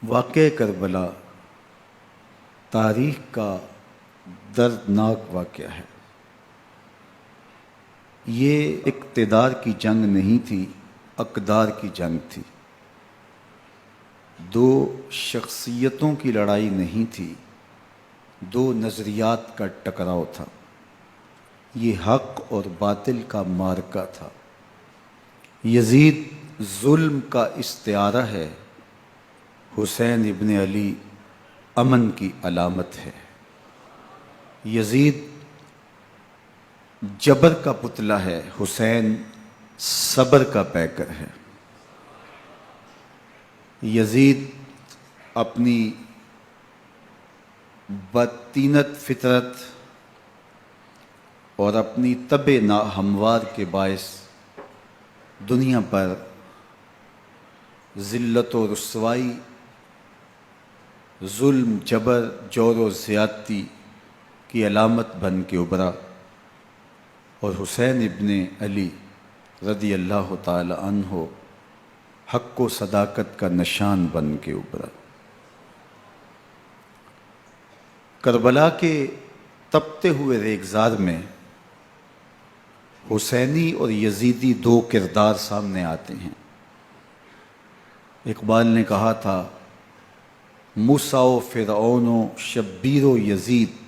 واقعہ کربلا تاریخ کا دردناک واقعہ ہے۔ یہ اقتدار کی جنگ نہیں تھی، اقدار کی جنگ تھی۔ دو شخصیتوں کی لڑائی نہیں تھی، دو نظریات کا ٹکراؤ تھا۔ یہ حق اور باطل کا معرکہ تھا۔ یزید ظلم کا استعارہ ہے، حسین ابن علی امن کی علامت ہے۔ یزید جبر کا پتلا ہے، حسین صبر کا پیکر ہے۔ یزید اپنی بدطینت فطرت اور اپنی طبع ناہموار کے باعث دنیا پر ذلت و رسوائی، ظلم، جبر، جور و زیادتی کی علامت بن کے ابھرا، اور حسین ابن علی رضی اللہ تعالی عنہ حق و صداقت کا نشان بن کے ابھرا۔ کربلا کے تپتے ہوئے ریگزار میں حسینی اور یزیدی دو کردار سامنے آتے ہیں۔ اقبال نے کہا تھا، موسیٰ و فرعون و شبیر و یزید،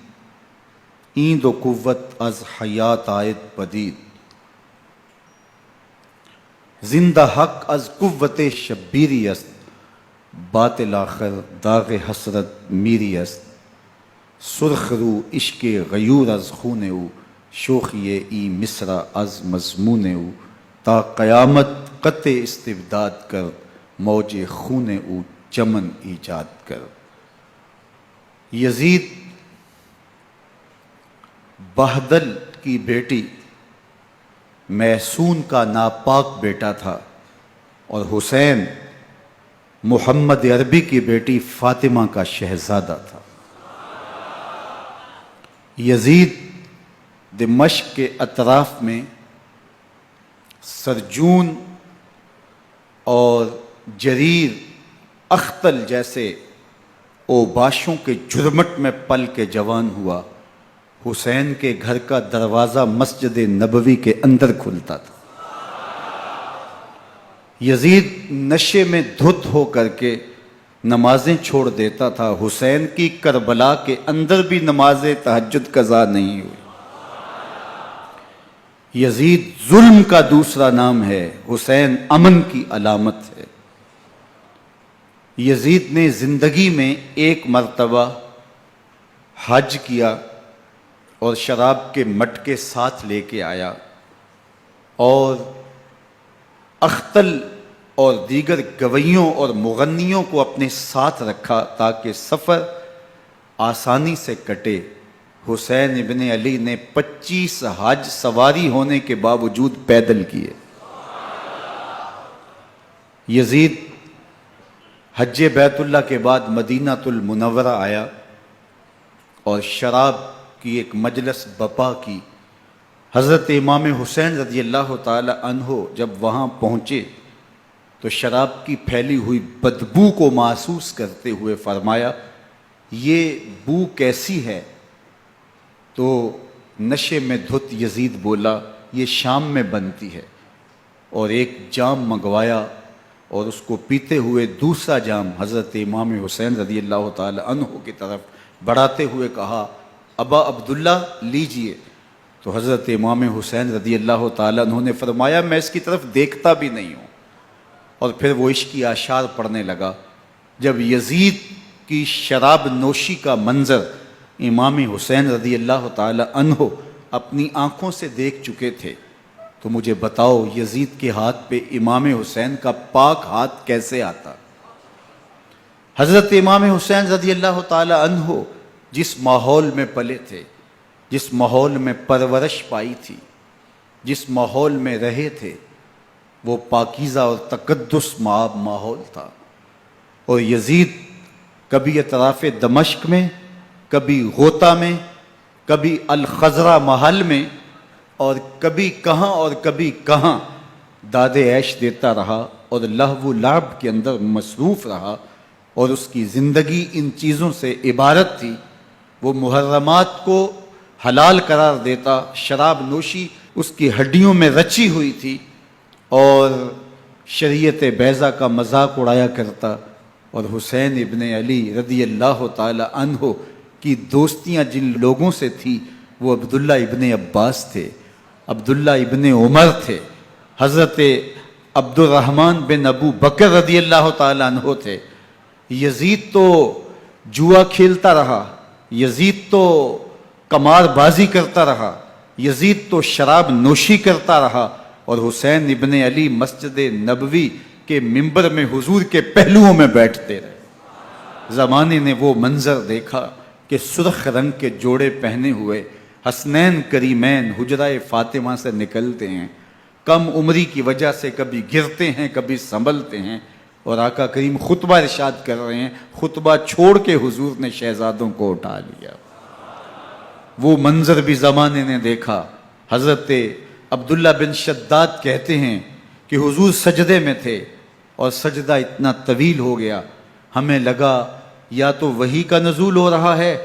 ایند و قوت از حیات آید پدید، زندہ حق از قوت شبیری است، باطل آخر داغ حسرت میری است، سرخ رو عشق غیور از خون او، شوخی ای مصرع از مضمون او، تا قیامت قطع استبداد کر، موج خون او چمن ایجاد کر۔ یزید بہدل کی بیٹی محسون کا ناپاک بیٹا تھا، اور حسین محمد عربی کی بیٹی فاطمہ کا شہزادہ تھا۔ یزید دمشق کے اطراف میں سرجون اور جریر اختل جیسے اوباشوں کے جرمٹ میں پل کے جوان ہوا۔ حسین کے گھر کا دروازہ مسجد نبوی کے اندر کھلتا تھا۔ یزید نشے میں دھت ہو کر کے نمازیں چھوڑ دیتا تھا۔ حسین کی کربلا کے اندر بھی نماز تہجد قضا نہیں ہوئی۔ یزید ظلم کا دوسرا نام ہے، حسین امن کی علامت ہے۔ یزید نے زندگی میں ایک مرتبہ حج کیا اور شراب کے مٹکے ساتھ لے کے آیا، اور اختل اور دیگر گویوں اور مغنیوں کو اپنے ساتھ رکھا تاکہ سفر آسانی سے کٹے۔ حسین ابن علی نے 25 حج سواری ہونے کے باوجود پیدل کیے۔ یزید حج بیت اللہ کے بعد مدینہ المنورہ آیا اور شراب کی ایک مجلس بپا کی۔ حضرت امام حسین رضی اللہ تعالی عنہ جب وہاں پہنچے تو شراب کی پھیلی ہوئی بدبو کو محسوس کرتے ہوئے فرمایا، یہ بو کیسی ہے؟ تو نشے میں دھت یزید بولا، یہ شام میں بنتی ہے، اور ایک جام منگوایا اور اس کو پیتے ہوئے دوسرا جام حضرت امام حسین رضی اللہ تعالی عنہ کی طرف بڑھاتے ہوئے کہا، ابا عبداللہ لیجئے۔ تو حضرت امام حسین رضی اللہ تعالی عنہ نے فرمایا، میں اس کی طرف دیکھتا بھی نہیں ہوں، اور پھر وہ عشقی اشعار پڑھنے لگا۔ جب یزید کی شراب نوشی کا منظر امام حسین رضی اللہ تعالی عنہ اپنی آنکھوں سے دیکھ چکے تھے تو مجھے بتاؤ، یزید کے ہاتھ پہ امام حسین کا پاک ہاتھ کیسے آتا؟ حضرت امام حسین رضی اللہ تعالی عنہ جس ماحول میں پلے تھے، جس ماحول میں پرورش پائی تھی، جس ماحول میں رہے تھے، وہ پاکیزہ اور تقدس مآب ماحول تھا۔ اور یزید کبھی اطراف دمشق میں، کبھی غوطہ میں، کبھی الخضرہ محل میں، اور کبھی کہاں داد عیش دیتا رہا اور لہو و لعب کے اندر مصروف رہا، اور اس کی زندگی ان چیزوں سے عبارت تھی. وہ محرمات کو حلال قرار دیتا، شراب نوشی اس کی ہڈیوں میں رچی ہوئی تھی، اور شریعت بیضا کا مذاق اڑایا کرتا. اور حسین ابن علی رضی اللہ تعالی عنہ کی دوستیاں جن لوگوں سے تھی وہ عبداللہ ابن عباس تھے، عبداللہ ابن عمر تھے، حضرت عبد الرحمن بن ابو بکر رضی اللہ تعالی عنہ تھے. یزید تو جوا کھیلتا رہا، یزید تو قمار بازی کرتا رہا، یزید تو شراب نوشی کرتا رہا، اور حسین ابن علی مسجد نبوی کے ممبر میں حضور کے پہلوؤں میں بیٹھتے رہے. زمانے نے وہ منظر دیکھا کہ سرخ رنگ کے جوڑے پہنے ہوئے حسنین کریمین حجرہ فاطمہ سے نکلتے ہیں، کم عمری کی وجہ سے کبھی گرتے ہیں کبھی سنبھلتے ہیں، اور آقا کریم خطبہ ارشاد کر رہے ہیں، خطبہ چھوڑ کے حضور نے شہزادوں کو اٹھا لیا. وہ منظر بھی زمانے نے دیکھا. حضرت عبداللہ بن شداد کہتے ہیں کہ حضور سجدے میں تھے اور سجدہ اتنا طویل ہو گیا، ہمیں لگا یا تو وحی کا نزول ہو رہا ہے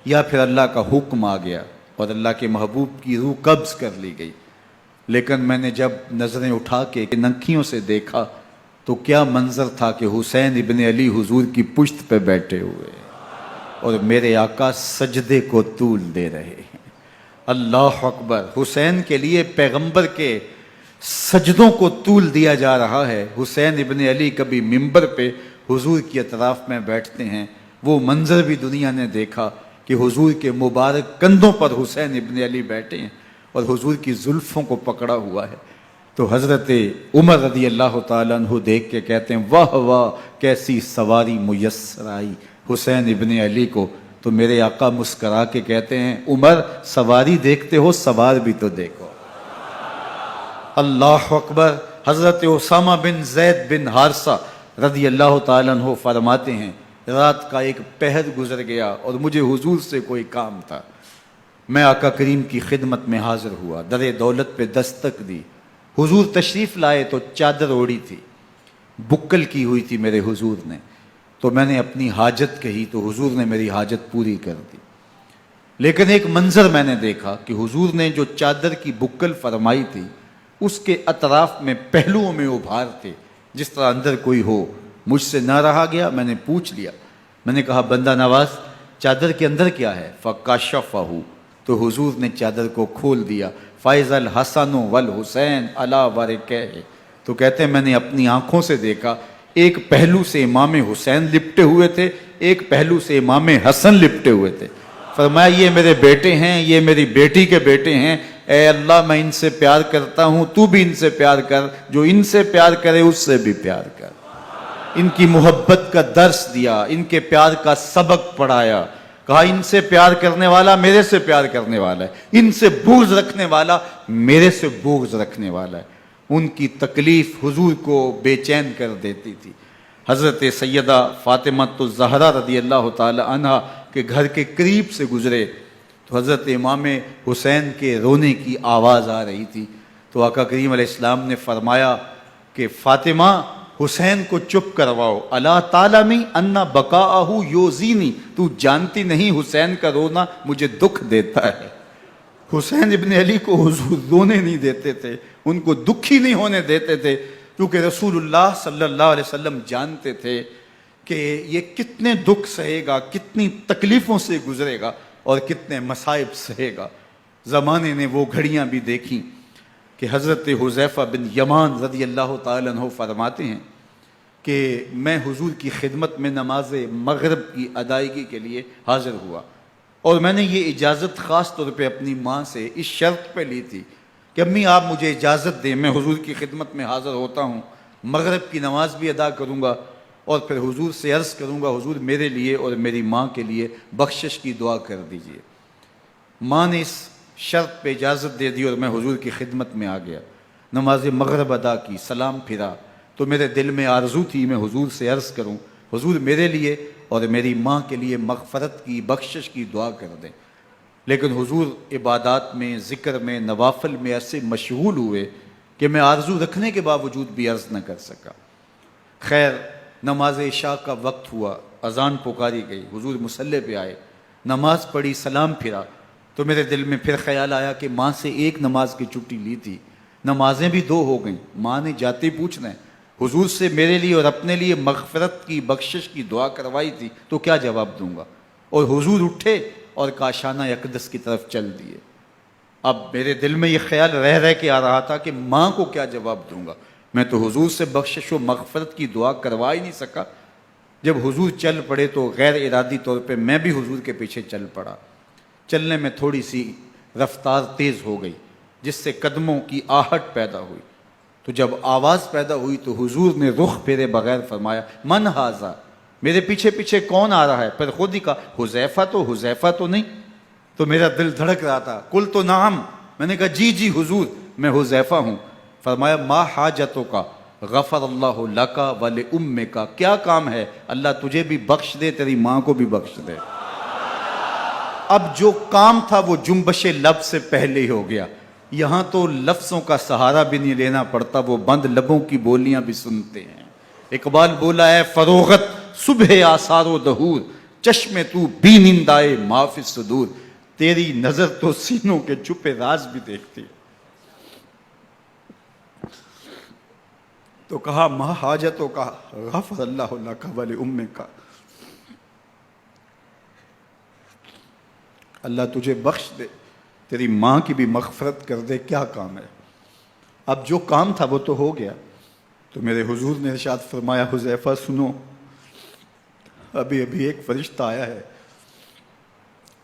یا پھر اللہ کا حکم آ گیا اور اللہ کے محبوب کی روح قبض کر لی گئی. لیکن میں نے جب نظریں اٹھا کے ننکیوں سے دیکھا تو کیا منظر تھا کہ حسین ابن علی حضور کی پشت پہ بیٹھے ہوئے اور میرے آقا سجدے کو طول دے رہے ہیں. اللہ اکبر. حسین کے لیے پیغمبر کے سجدوں کو طول دیا جا رہا ہے. حسین ابن علی کبھی ممبر پہ حضور کی اطراف میں بیٹھتے ہیں. وہ منظر بھی دنیا نے دیکھا کہ حضور کے مبارک کندھوں پر حسین ابن علی بیٹھے ہیں اور حضور کی زلفوں کو پکڑا ہوا ہے. تو حضرت عمر رضی اللہ تعالیٰ عنہ دیکھ کے کہتے ہیں واہ واہ کیسی سواری میسر آئی حسین ابن علی کو. تو میرے آقا مسکرا کے کہتے ہیں عمر سواری دیکھتے ہو سوار بھی تو دیکھو. اللہ اکبر. حضرت اسامہ بن زید بن حارثہ رضی اللہ تعالیٰ عنہ فرماتے ہیں رات کا ایک پہر گزر گیا اور مجھے حضور سے کوئی کام تھا. میں آقا کریم کی خدمت میں حاضر ہوا، در دولت پہ دستک دی. حضور تشریف لائے تو چادر اوڑی تھی، بکل کی ہوئی تھی میرے حضور نے. تو میں نے اپنی حاجت کہی تو حضور نے میری حاجت پوری کر دی. لیکن ایک منظر میں نے دیکھا کہ حضور نے جو چادر کی بکل فرمائی تھی اس کے اطراف میں پہلوؤں میں ابھار تھے جس طرح اندر کوئی ہو. مجھ سے نہ رہا گیا، میں نے پوچھ لیا. میں نے کہا بندہ نواز چادر کے اندر کیا ہے؟ فَكَشَفَهُ. تو حضور نے چادر کو کھول دیا. فَإِذَا الْحَسَنُ وَالْحُسَيْنُ عَلَىٰ وَرِكَيْهِ. تو کہتے ہیں میں نے اپنی آنکھوں سے دیکھا ایک پہلو سے امام حسین لپٹے ہوئے تھے، ایک پہلو سے امام حسن لپٹے ہوئے تھے. فرمایا یہ میرے بیٹے ہیں، یہ میری بیٹی کے بیٹے ہیں. اے اللہ میں ان سے پیار کرتا ہوں، تو بھی ان سے پیار کر، جو ان سے پیار کرے اس سے بھی پیار کر. ان کی محبت کا درس دیا، ان کے پیار کا سبق پڑھایا. کہا ان سے پیار کرنے والا میرے سے پیار کرنے والا ہے، ان سے بغض رکھنے والا میرے سے بغض رکھنے والا ہے. ان کی تکلیف حضور کو بے چین کر دیتی تھی. حضرت سیدہ فاطمہ الزہرا رضی اللہ تعالی عنہا کے گھر کے قریب سے گزرے تو حضرت امام حسین کے رونے کی آواز آ رہی تھی. تو آقا کریم علیہ السلام نے فرمایا کہ فاطمہ حسین کو چپ کرواؤ. الا تعلمی ان بقاءہ یوزینی. تو جانتی نہیں حسین کا رونا مجھے دکھ دیتا ہے. حسین ابن علی کو حضور رونے نہیں دیتے تھے، ان کو دکھی نہیں ہونے دیتے تھے، کیونکہ رسول اللہ صلی اللہ علیہ وسلم جانتے تھے کہ یہ کتنے دکھ سہے گا، کتنی تکلیفوں سے گزرے گا اور کتنے مصائب سہے گا. زمانے نے وہ گھڑیاں بھی دیکھیں کہ حضرت حذیفہ بن یمان رضی اللہ تعالیٰ عنہ فرماتے ہیں کہ میں حضور کی خدمت میں نماز مغرب کی ادائیگی کے لیے حاضر ہوا، اور میں نے یہ اجازت خاص طور پہ اپنی ماں سے اس شرط پہ لی تھی کہ امی آپ مجھے اجازت دیں، میں حضور کی خدمت میں حاضر ہوتا ہوں، مغرب کی نماز بھی ادا کروں گا اور پھر حضور سے عرض کروں گا حضور میرے لیے اور میری ماں کے لیے بخشش کی دعا کر دیجئے. ماں نے اس شرط پہ اجازت دے دی اور میں حضور کی خدمت میں آ گیا. نماز مغرب ادا کی، سلام پھرا تو میرے دل میں آرزو تھی میں حضور سے عرض کروں حضور میرے لیے اور میری ماں کے لیے مغفرت کی بخشش کی دعا کر دیں. لیکن حضور عبادات میں، ذکر میں، نوافل میں ایسے مشغول ہوئے کہ میں آرزو رکھنے کے باوجود بھی عرض نہ کر سکا. خیر نماز عشاء کا وقت ہوا، اذان پکاری گئی، حضور مصلی پہ آئے، نماز پڑھی، سلام پھرا، تو میرے دل میں پھر خیال آیا کہ ماں سے ایک نماز کی چھٹی لی تھی، نمازیں بھی 2 ہو گئیں، ماں نے جاتے پوچھنا ہے حضور سے میرے لیے اور اپنے لیے مغفرت کی، بخشش کی دعا کروائی تھی، تو کیا جواب دوں گا؟ اور حضور اٹھے اور کاشانہ اقدس کی طرف چل دیے۔ اب میرے دل میں یہ خیال رہ کے آ رہا تھا کہ ماں کو کیا جواب دوں گا، میں تو حضور سے بخشش و مغفرت کی دعا کروا ہی نہیں سکا۔ جب حضور چل پڑے تو غیر ارادی طور پہ میں بھی حضور کے پیچھے چل پڑا۔ چلنے میں تھوڑی سی رفتار تیز ہو گئی، جس سے قدموں کی آہٹ پیدا ہوئی، تو جب آواز پیدا ہوئی تو حضور نے رخ پھیرے بغیر فرمایا من ھذا، میرے پیچھے پیچھے کون آ رہا ہے؟ پھر خود ہی کہا حذیفہ تو نہیں؟ تو میرا دل دھڑک رہا تھا، قلت نعم، میں نے کہا جی حضور میں حذیفہ ہوں۔ فرمایا ما حاجتک غفر اللہ لک ولامک، کیا کام ہے؟ اللہ تجھے بھی بخش دے، تیری ماں کو بھی بخش دے۔ اب جو کام تھا وہ جنبش لب سے پہلے ہی ہو گیا، یہاں تو لفظوں کا سہارا بھی نہیں لینا پڑتا، وہ بند لبوں کی بولیاں بھی سنتے ہیں۔ اقبال بولا ہے فروغت صبح آثار و دہور، چشم تو بی نندائے ما فی الصدور، تیری نظر تو سینوں کے چھپے راز بھی دیکھتی ہے۔ تو کہا ما حاجتوں کا غفر اللہ لک ولامک، اللہ تجھے بخش دے، تیری ماں کی بھی مغفرت کر دے، کیا کام ہے؟ اب جو کام تھا وہ تو ہو گیا۔ تو میرے حضور نے ارشاد فرمایا حذیفہ سنو، ابھی ایک فرشتہ آیا ہے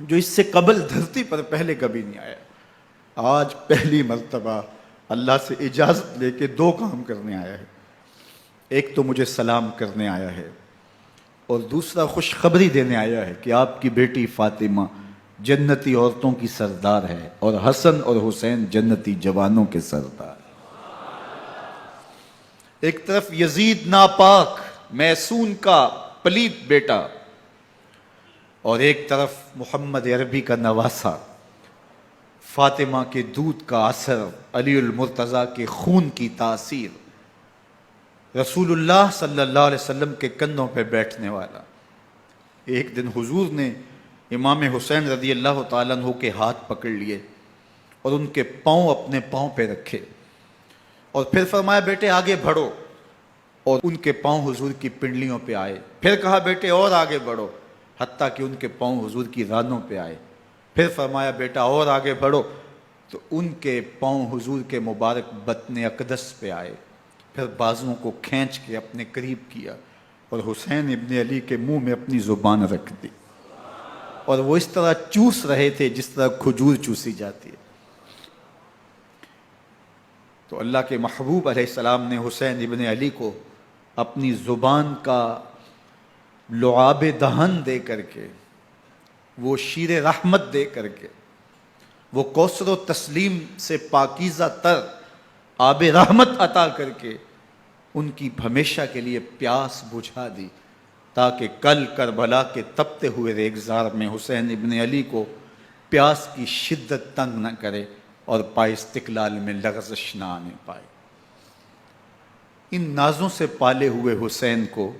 جو اس سے قبل دھرتی پر پہلے کبھی نہیں آیا، آج پہلی مرتبہ اللہ سے اجازت لے کے 2 کام کرنے آیا ہے، ایک تو مجھے سلام کرنے آیا ہے اور دوسرا خوشخبری دینے آیا ہے کہ آپ کی بیٹی فاطمہ جنتی عورتوں کی سردار ہے اور حسن اور حسین جنتی جوانوں کے سردار۔ ایک طرف یزید ناپاک میسون کا پلیت بیٹا، اور ایک طرف محمد عربی کا نواسا، فاطمہ کے دودھ کا اثر، علی المرتضیٰ کے خون کی تاثیر، رسول اللہ صلی اللہ علیہ وسلم کے کندھوں پہ بیٹھنے والا۔ ایک دن حضور نے امام حسین رضی اللہ تعالیٰ عنہ کے ہاتھ پکڑ لیے اور ان کے پاؤں اپنے پاؤں پہ رکھے اور پھر فرمایا بیٹے آگے بڑھو، اور ان کے پاؤں حضور کی پنڈلیوں پہ آئے، پھر کہا بیٹے اور آگے بڑھو، حتیٰ کہ ان کے پاؤں حضور کی رانوں پہ آئے، پھر فرمایا بیٹا اور آگے بڑھو، تو ان کے پاؤں حضور کے مبارک بطن اقدس پہ آئے، پھر بازوؤں کو کھینچ کے اپنے قریب کیا اور حسین ابن علی کے منہ میں اپنی زبان رکھ دی، اور وہ اس طرح چوس رہے تھے جس طرح کھجور چوسی جاتی ہے۔ تو اللہ کے محبوب علیہ السلام نے حسین ابن علی کو اپنی زبان کا لعاب دہن دے کر کے، وہ شیر رحمت دے کر کے، وہ کوثر و تسلیم سے پاکیزہ تر آب رحمت عطا کر کے ان کی ہمیشہ کے لیے پیاس بجھا دی، تاکہ کل کربلا کے تپتے ہوئے ریگزار میں حسین ابن علی کو پیاس کی شدت تنگ نہ کرے اور پائے استقلال میں لغزش نہ آنے پائے۔ ان نازوں سے پالے ہوئے حسین کو،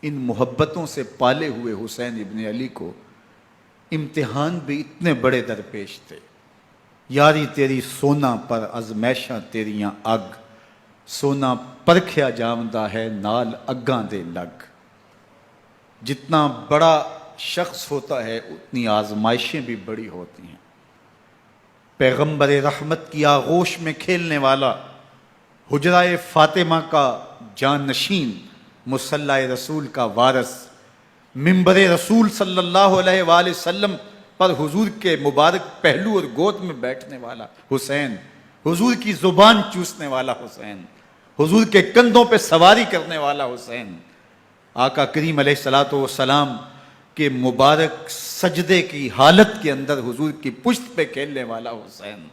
ان محبتوں سے پالے ہوئے حسین ابن علی کو امتحان بھی اتنے بڑے درپیش تھے۔ یاری تیری سونا پر ازمیشاں تیریاں اگ، سونا پرکھیا جامدہ ہے نال اگاں دے لگ۔ جتنا بڑا شخص ہوتا ہے اتنی آزمائشیں بھی بڑی ہوتی ہیں۔ پیغمبر رحمت کی آغوش میں کھیلنے والا، حجرہ فاطمہ کا جانشین، مصلی رسول کا وارث، منبر رسول صلی اللہ علیہ وآلہ وسلم پر حضور کے مبارک پہلو اور گود میں بیٹھنے والا حسین، حضور کی زبان چوسنے والا حسین، حضور کے کندھوں پہ سواری کرنے والا حسین، آقا کریم علیہ الصلوۃ والسلام کے مبارک سجدے کی حالت کے اندر حضور کی پشت پہ کھیلنے والا حسین،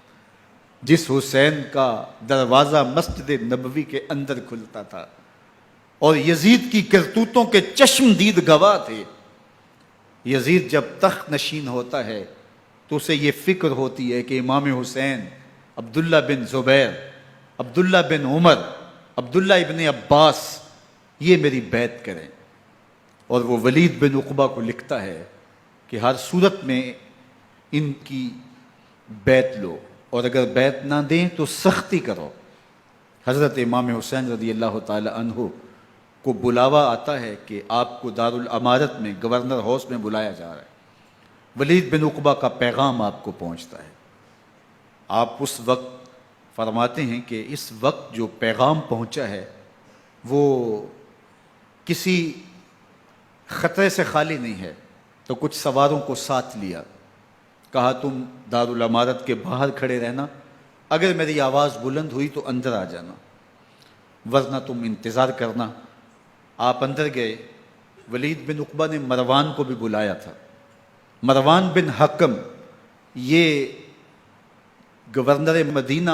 جس حسین کا دروازہ مسجد نبوی کے اندر کھلتا تھا اور یزید کی کرتوتوں کے چشم دید گواہ تھے۔ یزید جب تخت نشین ہوتا ہے تو اسے یہ فکر ہوتی ہے کہ امام حسین، عبداللہ بن زبیر، عبداللہ بن عمر، عبداللہ ابن عباس یہ میری بیعت کریں. اور وہ ولید بن عقبہ کو لکھتا ہے کہ ہر صورت میں ان کی بیعت لو، اور اگر بیعت نہ دیں تو سختی کرو. حضرت امام حسین رضی اللہ تعالی عنہ کو بلاوا آتا ہے کہ آپ کو دارالامارت میں گورنر ہاؤس میں بلایا جا رہا ہے. ولید بن عقبہ کا پیغام آپ کو پہنچتا ہے. آپ اس وقت فرماتے ہیں کہ اس وقت جو پیغام پہنچا ہے وہ کسی خطرے سے خالی نہیں ہے. تو کچھ سواروں کو ساتھ لیا، کہا تم دارالامارت کے باہر کھڑے رہنا، اگر میری آواز بلند ہوئی تو اندر آ جانا، ورنہ تم انتظار کرنا. آپ اندر گئے. ولید بن عقبہ نے مروان کو بھی بلایا تھا. مروان بن حکم یہ گورنر مدینہ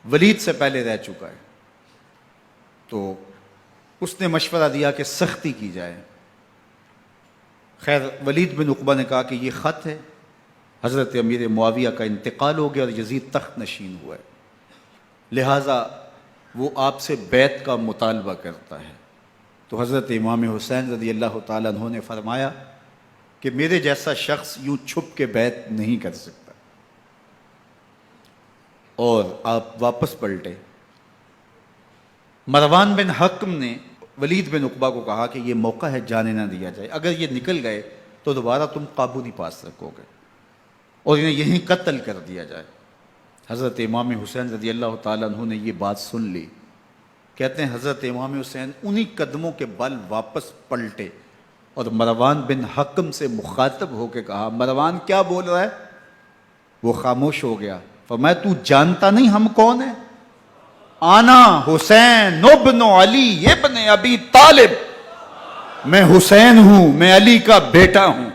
ولید سے پہلے رہ چکا ہے، تو اس نے مشورہ دیا کہ سختی کی جائے. خیر ولید بن عقبہ نے کہا کہ یہ خط ہے، حضرت امیر معاویہ کا انتقال ہو گیا اور یزید تخت نشین ہوا ہے، لہٰذا وہ آپ سے بیعت کا مطالبہ کرتا ہے. تو حضرت امام حسین رضی اللہ تعالیٰ عنہ نے فرمایا کہ میرے جیسا شخص یوں چھپ کے بیعت نہیں کر سکتا. اور آپ واپس پلٹے. مروان بن حکم نے ولید بن عقبہ کو کہا کہ یہ موقع ہے جانے نہ دیا جائے، اگر یہ نکل گئے تو دوبارہ تم قابو نہیں پا سکو گے، اور انہیں یہیں قتل کر دیا جائے. حضرت امام حسین رضی اللہ تعالیٰ عنہ نے یہ بات سن لی. کہتے ہیں حضرت امام حسین انہی قدموں کے بل واپس پلٹے اور مروان بن حکم سے مخاطب ہو کے کہا، مروان کیا بول رہا ہے؟ وہ خاموش ہو گیا. فرمایا تو جانتا نہیں ہم کون ہیں؟ آنا حسین ابن علی ابن ابی طالب، میں حسین ہوں، میں علی کا بیٹا ہوں.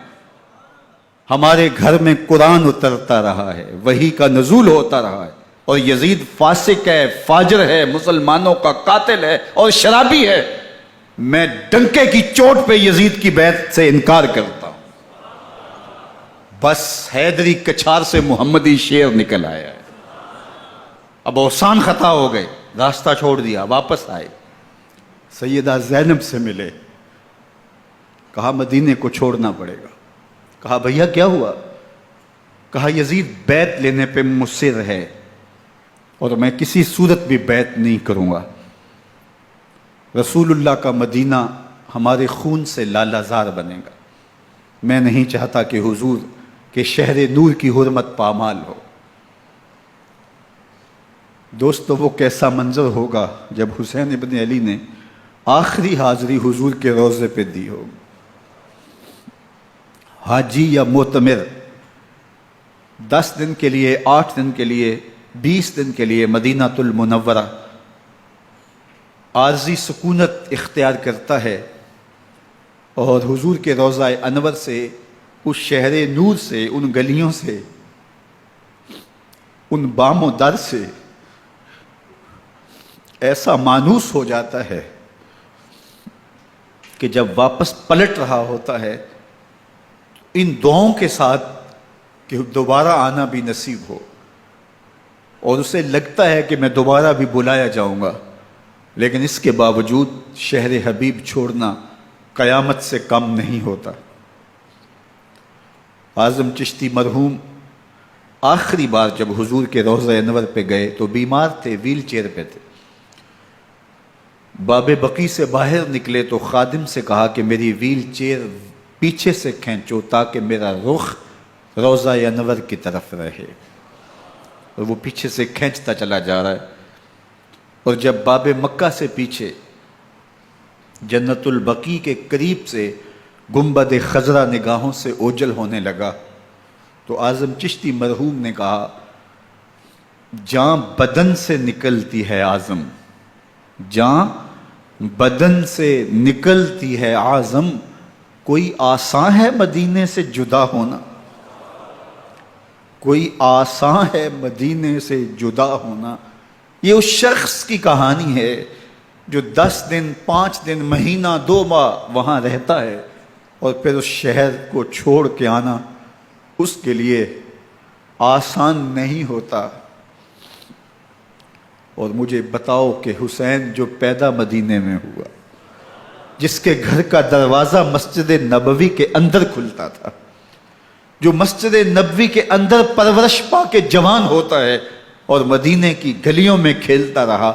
ہمارے گھر میں قرآن اترتا رہا ہے، وحی کا نزول ہوتا رہا ہے، اور یزید فاسق ہے، فاجر ہے، مسلمانوں کا قاتل ہے اور شرابی ہے. میں ڈنکے کی چوٹ پہ یزید کی بیعت سے انکار کرتا ہوں. بس حیدری کچھار سے محمدی شیر نکل آیا ہے. اب اوسان خطا ہو گئے، راستہ چھوڑ دیا، واپس آئے. سیدہ زینب سے ملے، کہا مدینے کو چھوڑنا پڑے گا. کہا بھیا کیا ہوا؟ کہا یزید بیعت لینے پہ مصر ہے اور میں کسی صورت بھی بیعت نہیں کروں گا. رسول اللہ کا مدینہ ہمارے خون سے لالا زار بنے گا. میں نہیں چاہتا کہ حضور کے شہر نور کی حرمت پامال ہو. دوستو وہ کیسا منظر ہوگا جب حسین ابن علی نے آخری حاضری حضور کے روضے پہ دی ہوگی. حاجی یا معتمر 10 دن کے لیے، 8 دن کے لیے، 20 دن کے لیے مدینہ المنورہ عارضی سکونت اختیار کرتا ہے، اور حضور کے روضہ انور سے، اس شہر نور سے، ان گلیوں سے، ان بام و در سے ایسا مانوس ہو جاتا ہے کہ جب واپس پلٹ رہا ہوتا ہے ان دعاؤں کے ساتھ کہ دوبارہ آنا بھی نصیب ہو، اور اسے لگتا ہے کہ میں دوبارہ بھی بلایا جاؤں گا، لیکن اس کے باوجود شہر حبیب چھوڑنا قیامت سے کم نہیں ہوتا. اعظم چشتی مرحوم آخری بار جب حضور کے روضہ انور پہ گئے تو بیمار تھے، ویل چیئر پہ تھے. باب بقی سے باہر نکلے تو خادم سے کہا کہ میری ویل چیئر پیچھے سے کھینچو تاکہ میرا رخ روضہ انور کی طرف رہے. اور وہ پیچھے سے کھینچتا چلا جا رہا ہے، اور جب باب مکہ سے پیچھے جنت البقیع کے قریب سے گنبد خضرا نگاہوں سے اوجل ہونے لگا تو اعظم چشتی مرحوم نے کہا، جان بدن سے نکلتی ہے اعظم، جان بدن سے نکلتی ہے اعظم، کوئی آسان ہے مدینے سے جدا ہونا، کوئی آسان ہے مدینے سے جدا ہونا. یہ اس شخص کی کہانی ہے جو 10 دن، 5 دن، مہینہ، 2 ماہ وہاں رہتا ہے، اور پھر اس شہر کو چھوڑ کے آنا اس کے لیے آسان نہیں ہوتا. اور مجھے بتاؤ کہ حسین جو پیدا مدینے میں ہوا، جس کے گھر کا دروازہ مسجد نبوی کے اندر کھلتا تھا، جو مسجد نبوی کے اندر پرورش پا کے جوان ہوتا ہے اور مدینے کی گلیوں میں کھیلتا رہا،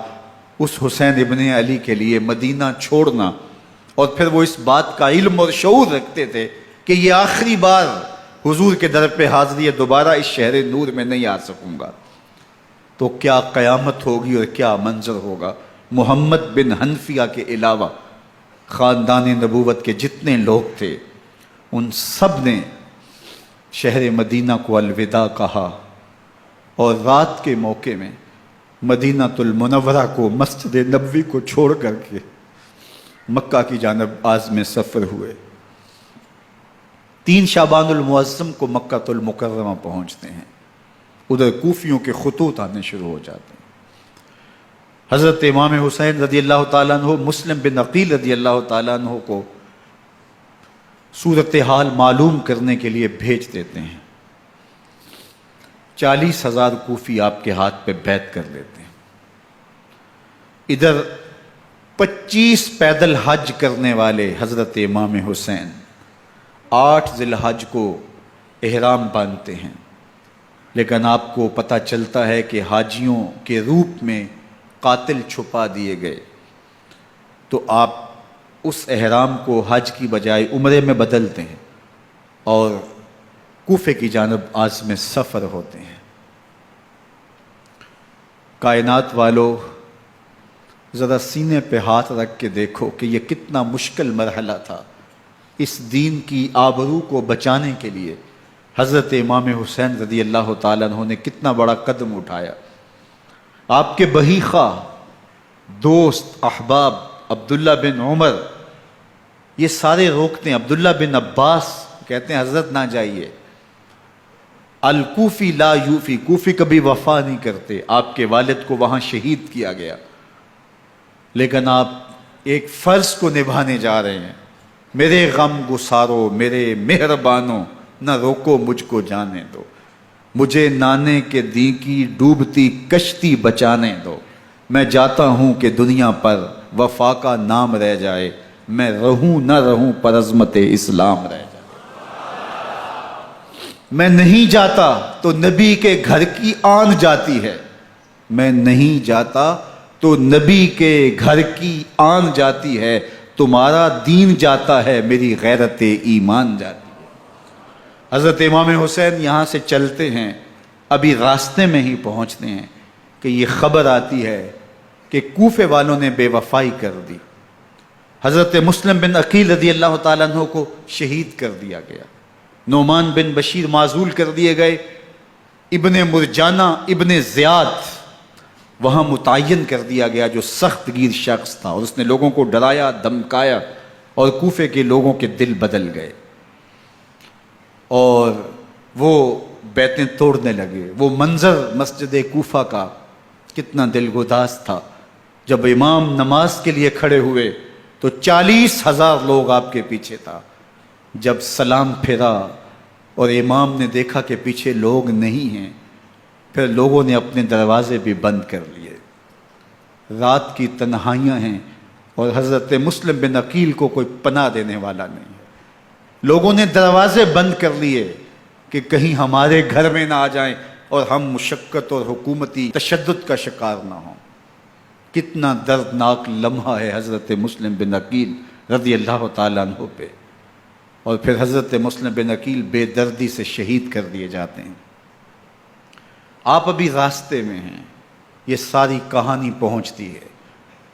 اس حسین ابن علی کے لیے مدینہ چھوڑنا، اور پھر وہ اس بات کا علم اور شعور رکھتے تھے کہ یہ آخری بار حضور کے در پہ حاضری ہے، دوبارہ اس شہر نور میں نہیں آ سکوں گا، تو کیا قیامت ہوگی اور کیا منظر ہوگا۔ محمد بن حنفیہ کے علاوہ خاندان نبوت کے جتنے لوگ تھے ان سب نے شہر مدینہ کو الوداع کہا، اور رات کے موقع میں مدینہ المنورہ کو، مسجد نبوی کو چھوڑ کر کے مکہ کی جانب عازم سفر ہوئے۔ 3 شعبان المعظم کو مکہ المکرمہ پہنچتے ہیں، ادھر کوفیوں کے خطوط آنے شروع ہو جاتے ہیں۔ حضرت امام حسین رضی اللہ تعالیٰ عنہ مسلم بن عقیل رضی اللہ تعالیٰ عنہ کو صورتحال معلوم کرنے کے لیے بھیج دیتے ہیں۔ 40,000 کوفی آپ کے ہاتھ پہ بیعت کر لیتے ہیں۔ ادھر 25 پیدل حج کرنے والے حضرت امام حسین 8 ذی الحج کو احرام باندھتے ہیں، لیکن آپ کو پتہ چلتا ہے کہ حاجیوں کے روپ میں قاتل چھپا دیے گئے، تو آپ اس احرام کو حج کی بجائے عمرے میں بدلتے ہیں اور کوفے کی جانب عازم سفر ہوتے ہیں۔ کائنات والو، ذرا سینے پہ ہاتھ رکھ کے دیکھو کہ یہ کتنا مشکل مرحلہ تھا۔ اس دین کی آبرو کو بچانے کے لیے حضرت امام حسین رضی اللہ تعالیٰ عنہ نے کتنا بڑا قدم اٹھایا۔ آپ کے بہی خواہ، دوست، احباب عبداللہ بن عمر یہ سارے روکتے ہیں، عبداللہ بن عباس کہتے ہیں حضرت نہ جائیے، الکوفی لا یوفی، کوفی کبھی وفا نہیں کرتے، آپ کے والد کو وہاں شہید کیا گیا، لیکن آپ ایک فرض کو نبھانے جا رہے ہیں۔ میرے غم گسارو، میرے مہربانوں، نہ روکو مجھ کو جانے دو، مجھے نانے کے دی کی ڈوبتی کشتی بچانے دو، میں جاتا ہوں کہ دنیا پر وفا کا نام رہ جائے، میں رہوں نہ رہوں پر عظمت اسلام رہ جائے۔ میں نہیں جاتا تو نبی کے گھر کی آن جاتی ہے، میں نہیں جاتا تو نبی کے گھر کی آن جاتی ہے، تمہارا دین جاتا ہے، میری غیرت ایمان جاتی ہے۔ حضرت امام حسین یہاں سے چلتے ہیں، ابھی راستے میں ہی پہنچتے ہیں کہ یہ خبر آتی ہے کہ کوفے والوں نے بے وفائی کر دی، حضرت مسلم بن عقیل رضی اللہ تعالیٰ عنہ کو شہید کر دیا گیا، نعمان بن بشیر معزول کر دیے گئے، ابن مرجانہ ابن زیاد وہاں متعین کر دیا گیا جو سخت گیر شخص تھا، اور اس نے لوگوں کو ڈرایا، دھمکایا، اور کوفے کے لوگوں کے دل بدل گئے اور وہ بیتیں توڑنے لگے۔ وہ منظر مسجد کوفہ کا کتنا دلگداز تھا، جب امام نماز کے لیے کھڑے ہوئے تو 40,000 لوگ آپ کے پیچھے تھا، جب سلام پھیرا اور امام نے دیکھا کہ پیچھے لوگ نہیں ہیں، پھر لوگوں نے اپنے دروازے بھی بند کر لیے۔ رات کی تنہائیاں ہیں اور حضرت مسلم بن عقیل کو کوئی پناہ دینے والا نہیں ہے، لوگوں نے دروازے بند کر لیے کہ کہیں ہمارے گھر میں نہ آ جائیں اور ہم مشقت اور حکومتی تشدد کا شکار نہ ہوں۔ کتنا دردناک لمحہ ہے حضرت مسلم بن عقیل رضی اللہ تعالیٰ عنہ پہ، اور پھر حضرت مسلم بن عقیل بے دردی سے شہید کر دیے جاتے ہیں۔ آپ ابھی راستے میں ہیں، یہ ساری کہانی پہنچتی ہے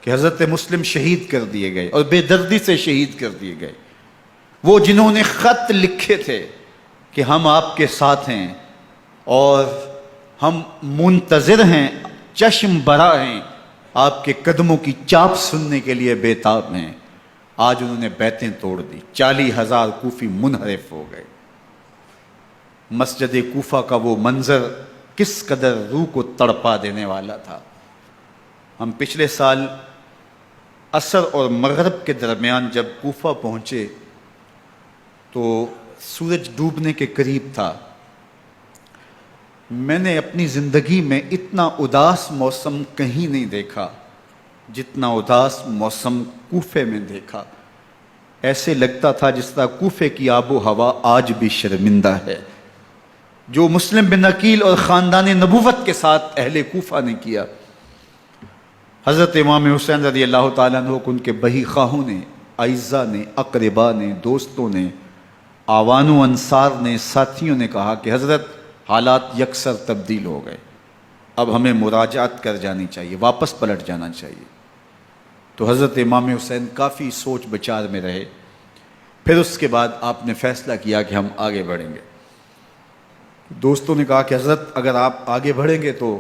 کہ حضرت مسلم شہید کر دیے گئے اور بے دردی سے شہید کر دیے گئے۔ وہ جنہوں نے خط لکھے تھے کہ ہم آپ کے ساتھ ہیں اور ہم منتظر ہیں، چشم برا ہیں، آپ کے قدموں کی چاپ سننے کے لیے بےتاب ہیں، آج انہوں نے بیتیں توڑ دی، 40,000 کوفی منحرف ہو گئے۔ مسجد کوفہ کا وہ منظر کس قدر روح کو تڑپا دینے والا تھا۔ ہم پچھلے سال عصر اور مغرب کے درمیان جب کوفہ پہنچے تو سورج ڈوبنے کے قریب تھا۔ میں نے اپنی زندگی میں اتنا اداس موسم کہیں نہیں دیکھا جتنا اداس موسم کوفے میں دیکھا۔ ایسے لگتا تھا جس طرح کوفے کی آب و ہوا آج بھی شرمندہ ہے۔ جو مسلم بن عقیل اور خاندان نبوت کے ساتھ اہل کوفہ نے کیا، حضرت امام حسین رضی اللہ تعالیٰ عنہ کو ان کے بہی خواہوں نے، اعزاء نے، اقربا نے، دوستوں نے، آوان و انصار نے، ساتھیوں نے کہا کہ حضرت حالات یکسر تبدیل ہو گئے، اب ہمیں مراجعت کر جانی چاہیے، واپس پلٹ جانا چاہیے۔ تو حضرت امام حسین کافی سوچ بچار میں رہے، پھر اس کے بعد آپ نے فیصلہ کیا کہ ہم آگے بڑھیں گے۔ دوستوں نے کہا کہ حضرت اگر آپ آگے بڑھیں گے تو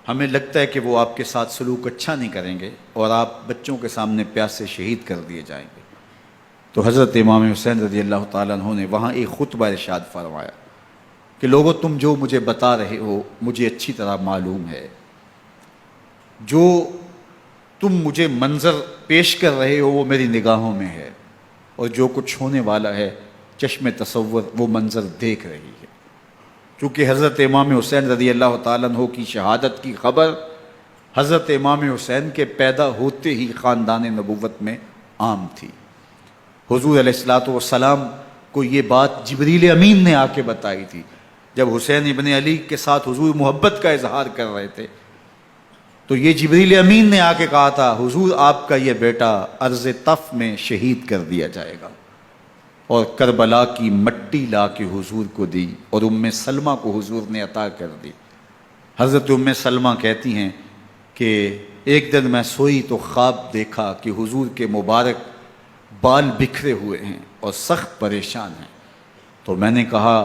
ہمیں لگتا ہے کہ وہ آپ کے ساتھ سلوک اچھا نہیں کریں گے اور آپ بچوں کے سامنے پیاس سے شہید کر دیے جائیں گے۔ تو حضرت امام حسین رضی اللہ تعالیٰ عنہ نے وہاں ایک خطبہ ارشاد فرمایا کہ لوگو تم جو مجھے بتا رہے ہو مجھے اچھی طرح معلوم ہے، جو تم مجھے منظر پیش کر رہے ہو وہ میری نگاہوں میں ہے، اور جو کچھ ہونے والا ہے چشم تصور وہ منظر دیکھ رہی ہے۔ چونکہ حضرت امام حسین رضی اللہ تعالیٰ عنہ کی شہادت کی خبر حضرت امام حسین کے پیدا ہوتے ہی خاندان نبوت میں عام تھی۔ حضور علیہ الصلوۃ والسلام کو یہ بات جبریل امین نے آ کے بتائی تھی جب حسین ابن علی کے ساتھ حضور محبت کا اظہار کر رہے تھے، تو یہ جبریل امین نے آ کے کہا تھا حضور آپ کا یہ بیٹا ارض طف میں شہید کر دیا جائے گا، اور کربلا کی مٹی لا کے حضور کو دی اور ام سلمہ کو حضور نے عطا کر دی۔ حضرت ام سلمہ کہتی ہیں کہ ایک دن میں سوئی تو خواب دیکھا کہ حضور کے مبارک بال بکھرے ہوئے ہیں اور سخت پریشان ہیں، تو میں نے کہا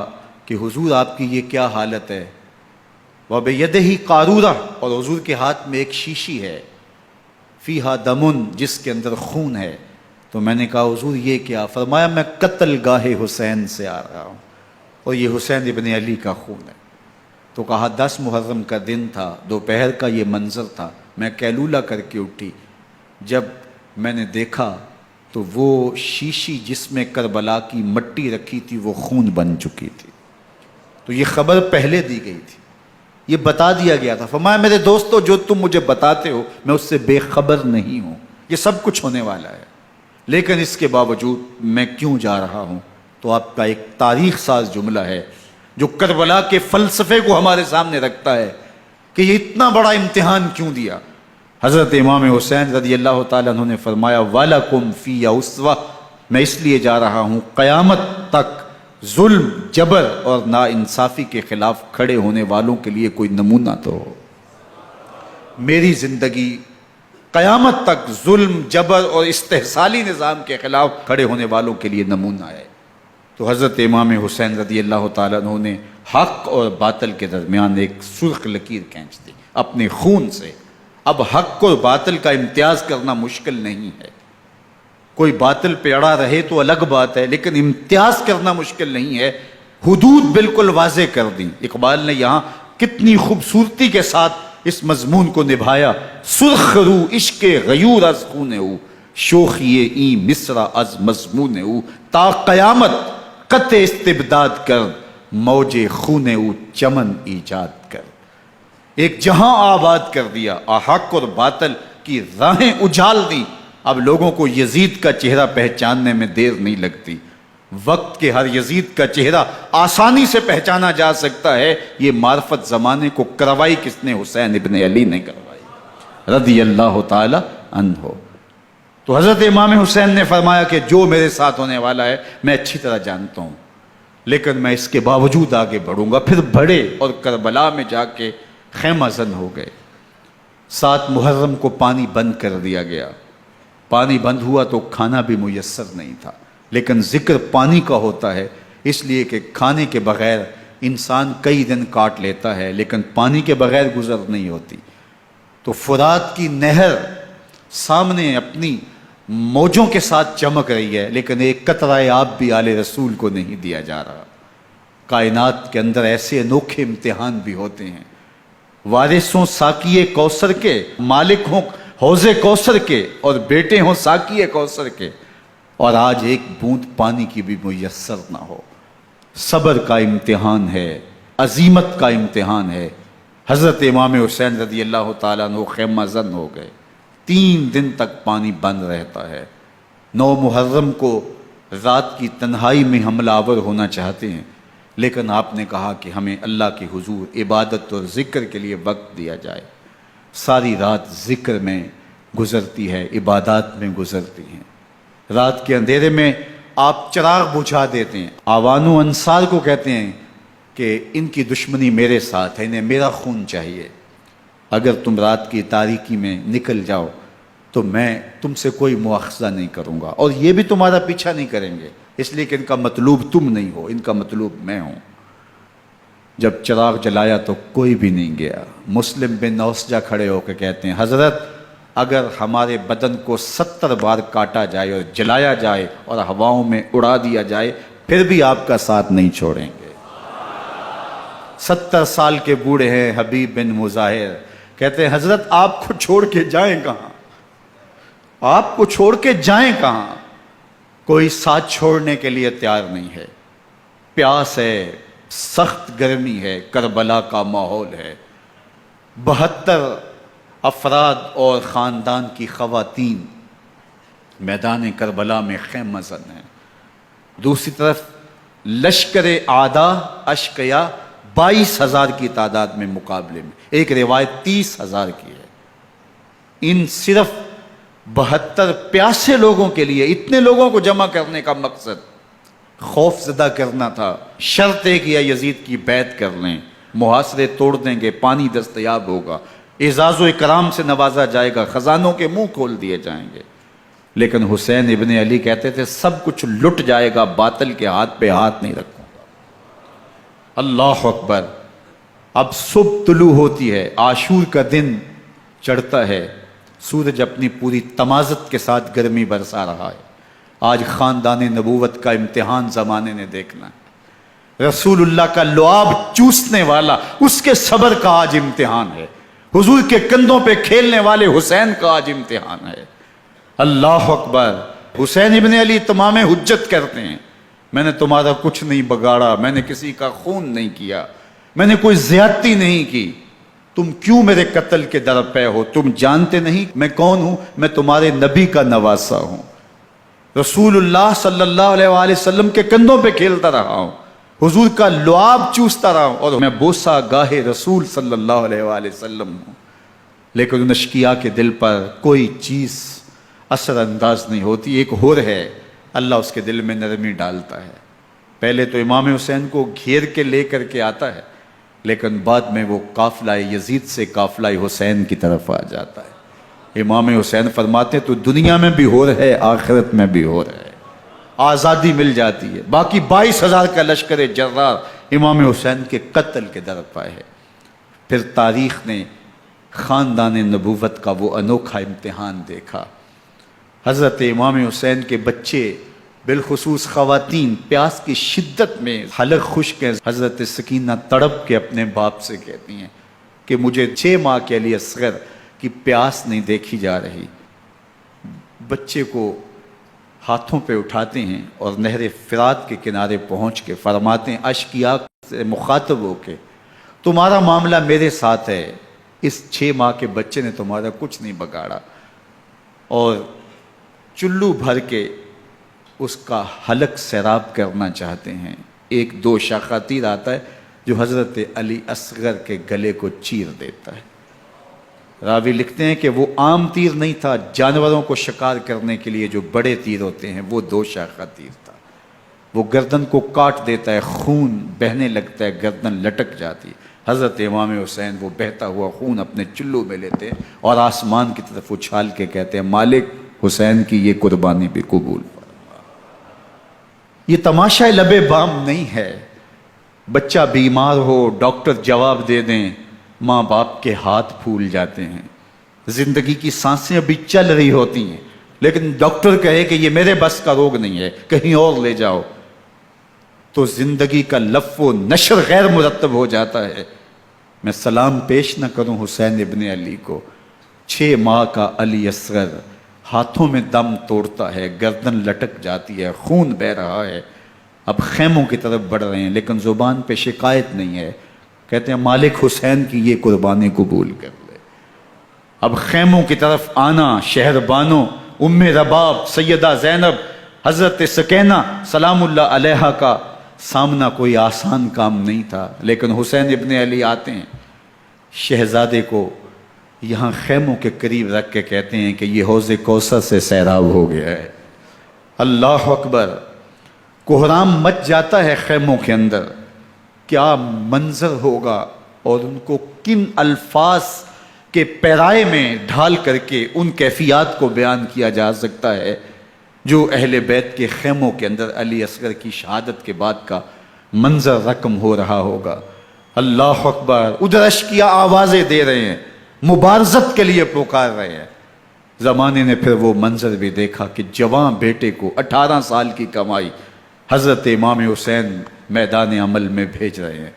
کہ حضور آپ کی یہ کیا حالت ہے؟ وَبِيَدِهِ قَارُورَةٌ، اور حضور کے ہاتھ میں ایک شیشی ہے، فِيهَا دَمٌ، جس کے اندر خون ہے۔ تو میں نے کہا حضور یہ کیا؟ فرمایا میں قتل گاہ حسین سے آ رہا ہوں اور یہ حسین ابن علی کا خون ہے۔ تو کہا 10 محرم کا دن تھا، دوپہر کا یہ منظر تھا، میں کیلولہ کر کے اٹھی، جب میں نے دیکھا تو وہ شیشی جس میں کربلا کی مٹی رکھی تھی وہ خون بن چکی تھی۔ تو یہ خبر پہلے دی گئی تھی، یہ بتا دیا گیا تھا۔ فرمایا میرے دوستو جو تم مجھے بتاتے ہو میں اس سے بے خبر نہیں ہوں، یہ سب کچھ ہونے والا ہے، لیکن اس کے باوجود میں کیوں جا رہا ہوں؟ تو آپ کا ایک تاریخ ساز جملہ ہے جو کربلا کے فلسفے کو ہمارے سامنے رکھتا ہے کہ یہ اتنا بڑا امتحان کیوں دیا۔ حضرت امام حسین رضی اللہ تعالیٰ عنہ نے فرمایا وَلَكُمْ فِي أُسْوَةٌ، میں اس لیے جا رہا ہوں قیامت تک ظلم، جبر اور ناانصافی کے خلاف کھڑے ہونے والوں کے لیے کوئی نمونہ تو ہو۔ میری زندگی قیامت تک ظلم، جبر اور استحصالی نظام کے خلاف کھڑے ہونے والوں کے لیے نمونہ ہے۔ تو حضرت امام حسین رضی اللہ تعالیٰ عنہ نے حق اور باطل کے درمیان ایک سرخ لکیر کھینچ دی اپنے خون سے۔ اب حق اور باطل کا امتیاز کرنا مشکل نہیں ہے، کوئی باطل پہ اڑا رہے تو الگ بات ہے، لیکن امتیاز کرنا مشکل نہیں ہے۔ حدود بالکل واضح کر دیں۔ اقبال نے یہاں کتنی خوبصورتی کے ساتھ اس مضمون کو نبھایا۔ سرخ رو عشق غیور از خون او، شوخی این مصرع از مضمون او، تا قیامت قطع استبداد کر، موج خون او چمن ایجاد کر۔ ایک جہاں آباد کر دیا، حق اور باطل کی راہیں اجال دی۔ اب لوگوں کو یزید کا چہرہ پہچاننے میں دیر نہیں لگتی، وقت کے ہر یزید کا چہرہ آسانی سے پہچانا جا سکتا ہے۔ یہ معرفت زمانے کو کروائی کس نے؟ حسین ابن علی نے کروائی رضی اللہ تعالی عنہ۔ تو حضرت امام حسین نے فرمایا کہ جو میرے ساتھ ہونے والا ہے میں اچھی طرح جانتا ہوں، لیکن میں اس کے باوجود آگے بڑھوں گا۔ پھر بڑھے اور کربلا میں جا کے خیمہ زن ہو گئے۔ 7 محرم کو پانی بند کر دیا گیا، پانی بند ہوا تو کھانا بھی میسر نہیں تھا، لیکن ذکر پانی کا ہوتا ہے اس لیے کہ کھانے کے بغیر انسان کئی دن کاٹ لیتا ہے، لیکن پانی کے بغیر گزر نہیں ہوتی۔ تو فرات کی نہر سامنے اپنی موجوں کے ساتھ چمک رہی ہے، لیکن ایک قطرہ آب بھی آل رسول کو نہیں دیا جا رہا۔ کائنات کے اندر ایسے انوکھے امتحان بھی ہوتے ہیں، وارث ہوں ساقی کوثر کے، مالک ہوں حوض کوثر کے، اور بیٹے ہوں ساقی کوثر کے، اور آج ایک بوند پانی کی بھی میسر نہ ہو۔ صبر کا امتحان ہے، عزیمت کا امتحان ہے۔ حضرت امام حسین رضی اللہ تعالیٰ عنہ خیمہ زن ہو گئے، 3 دن تک پانی بند رہتا ہے، 9 محرم کو رات کی تنہائی میں حملہ آور ہونا چاہتے ہیں، لیکن آپ نے کہا کہ ہمیں اللہ کے حضور عبادت اور ذکر کے لیے وقت دیا جائے۔ ساری رات ذکر میں گزرتی ہے، عبادات میں گزرتی ہیں۔ رات کے اندھیرے میں آپ چراغ بجھا دیتے ہیں۔ آوان و انصار کو کہتے ہیں کہ ان کی دشمنی میرے ساتھ ہے، انہیں میرا خون چاہیے، اگر تم رات کی تاریکی میں نکل جاؤ تو میں تم سے کوئی مواخذہ نہیں کروں گا، اور یہ بھی تمہارا پیچھا نہیں کریں گے، اس لیے کہ ان کا مطلوب تم نہیں ہو، ان کا مطلوب میں ہوں۔ جب چراغ جلایا تو کوئی بھی نہیں گیا۔ مسلم بن اوسجہ کھڑے ہو کے کہتے ہیں حضرت اگر ہمارے بدن کو 70 بار کاٹا جائے اور جلایا جائے اور ہواؤں میں اڑا دیا جائے پھر بھی آپ کا ساتھ نہیں چھوڑیں گے۔ 70 سال کے بوڑھے ہیں حبیب بن مظاہر، کہتے ہیں حضرت آپ کو چھوڑ کے جائیں کہاں، آپ کو چھوڑ کے جائیں کہاں؟ کوئی ساتھ چھوڑنے کے لیے تیار نہیں ہے۔ پیاس ہے، سخت گرمی ہے، کربلا کا ماحول ہے، 72 افراد اور خاندان کی خواتین میدان کربلا میں خیمہ زن ہیں۔ دوسری طرف لشکر اعداء اشقیا 22,000 کی تعداد میں مقابلے میں، ایک روایت 30,000 کی ہے۔ ان صرف 72 پیاسے لوگوں کے لیے اتنے لوگوں کو جمع کرنے کا مقصد خوف زدہ کرنا تھا۔ شرط ہے کہ یزید کی بیعت کر لیں، محاصرے توڑ دیں گے، پانی دستیاب ہوگا، اعزاز و اکرام سے نوازا جائے گا، خزانوں کے منہ کھول دیے جائیں گے۔ لیکن حسین ابن علی کہتے تھے سب کچھ لٹ جائے گا، باطل کے ہاتھ پہ ہاتھ نہیں رکھوں گا۔ اللہ اکبر۔ اب صبح طلوع ہوتی ہے، عاشور کا دن چڑھتا ہے، سورج اپنی پوری تمازت کے ساتھ گرمی برسا رہا ہے۔ آج خاندان نبوت کا امتحان زمانے نے دیکھنا ہے۔ رسول اللہ کا لعاب چوسنے والا اس کے صبر کا آج امتحان ہے۔ حضور کے کندھوں پہ کھیلنے والے حسین کا آج امتحان ہے۔ اللہ اکبر۔ حسین ابن علی تمام حجت کرتے ہیں میں نے تمہارا کچھ نہیں بگاڑا، میں نے کسی کا خون نہیں کیا، میں نے کوئی زیادتی نہیں کی، تم کیوں میرے قتل کے در پہ ہو؟ تم جانتے نہیں میں کون ہوں؟ میں تمہارے نبی کا نواسا ہوں، رسول اللہ صلی اللہ علیہ وآلہ وسلم کے کندھوں پہ کھیلتا رہا ہوں، حضور کا لعاب چوستا رہا ہوں، اور میں بوسہ گاہ رسول صلی اللہ علیہ وآلہ وسلم ہوں۔ لیکن ان اشقیاء کے دل پر کوئی چیز اثر انداز نہیں ہوتی۔ ایک ہور ہے، اللہ اس کے دل میں نرمی ڈالتا ہے۔ پہلے تو امام حسین کو گھیر کے لے کر کے آتا ہے، لیکن بعد میں وہ قافلہ یزید سے قافلہ حسین کی طرف آ جاتا ہے۔ امام حسین فرماتے ہیں تو دنیا میں بھی ہور ہے، آخرت میں بھی ہور ہے، آزادی مل جاتی ہے۔ باقی 22,000 کا لشکر جرار امام حسین کے قتل کے در پہ ہے۔ پھر تاریخ نے خاندان نبوت کا وہ انوکھا امتحان دیکھا۔ حضرت امام حسین کے بچے بالخصوص خواتین پیاس کی شدت میں حلق خشک ہیں۔ حضرت سکینہ تڑپ کے اپنے باپ سے کہتی ہیں کہ مجھے 6 ماہ کے علی اصغر کی پیاس نہیں دیکھی جا رہی۔ بچے کو ہاتھوں پہ اٹھاتے ہیں اور نہر فرات کے کنارے پہنچ کے فرماتے ہیں اشقیاء سے مخاطب ہو کے تمہارا معاملہ میرے ساتھ ہے، اس 6 ماہ کے بچے نے تمہارا کچھ نہیں بگاڑا، اور چلو بھر کے اس کا حلق سیراب کرنا چاہتے ہیں۔ ایک 2 شاخہ تیر آتا ہے جو حضرت علی اصغر کے گلے کو چیر دیتا ہے۔ راوی لکھتے ہیں کہ وہ عام تیر نہیں تھا، جانوروں کو شکار کرنے کے لیے جو بڑے تیر ہوتے ہیں وہ 2 شاخہ تیر تھا۔ وہ گردن کو کاٹ دیتا ہے، خون بہنے لگتا ہے، گردن لٹک جاتی ہے۔ حضرت امام حسین وہ بہتا ہوا خون اپنے چلو میں لیتے ہیں اور آسمان کی طرف اچھال کے کہتے ہیں مالک حسین کی یہ قربانی بھی قبول فرما۔ یہ تماشا لب بام نہیں ہے۔ بچہ بیمار ہو، ڈاکٹر جواب دے دیں، ماں باپ کے ہاتھ پھول جاتے ہیں۔ زندگی کی سانسیں ابھی چل رہی ہوتی ہیں، لیکن ڈاکٹر کہے کہ یہ میرے بس کا روگ نہیں ہے، کہیں اور لے جاؤ، تو زندگی کا لف و نشر غیر مرتب ہو جاتا ہے۔ میں سلام پیش نہ کروں حسین ابن علی کو، 6 ماہ کا علی اصغر ہاتھوں میں دم توڑتا ہے، گردن لٹک جاتی ہے، خون بہہ رہا ہے۔ اب خیموں کی طرف بڑھ رہے ہیں لیکن زبان پہ شکایت نہیں ہے، کہتے ہیں مالک حسین کی یہ قربانی قبول کر لے۔ اب خیموں کی طرف آنا، شہر بانوں ام رباب سیدہ زینب حضرت سکینہ سلام اللہ علیہا کا سامنا کوئی آسان کام نہیں تھا، لیکن حسین ابن علی آتے ہیں، شہزادے کو یہاں خیموں کے قریب رکھ کے کہتے ہیں کہ یہ حوض کوثر سے سیراب ہو گیا ہے۔ اللہ اکبر، کوہرام مچ جاتا ہے خیموں کے اندر، کیا منظر ہوگا اور ان کو کن الفاظ کے پیرائے میں ڈھال کر کے ان کیفیات کو بیان کیا جا سکتا ہے جو اہل بیت کے خیموں کے اندر علی اصغر کی شہادت کے بعد کا منظر رقم ہو رہا ہوگا۔ اللہ اکبر، ادھر اشکیا آوازیں دے رہے ہیں، مبارزت کے لیے پکار رہے ہیں۔ زمانے نے پھر وہ منظر بھی دیکھا کہ جوان بیٹے کو 18 سال کی کمائی حضرت امام حسین میدان عمل میں بھیج رہے ہیں۔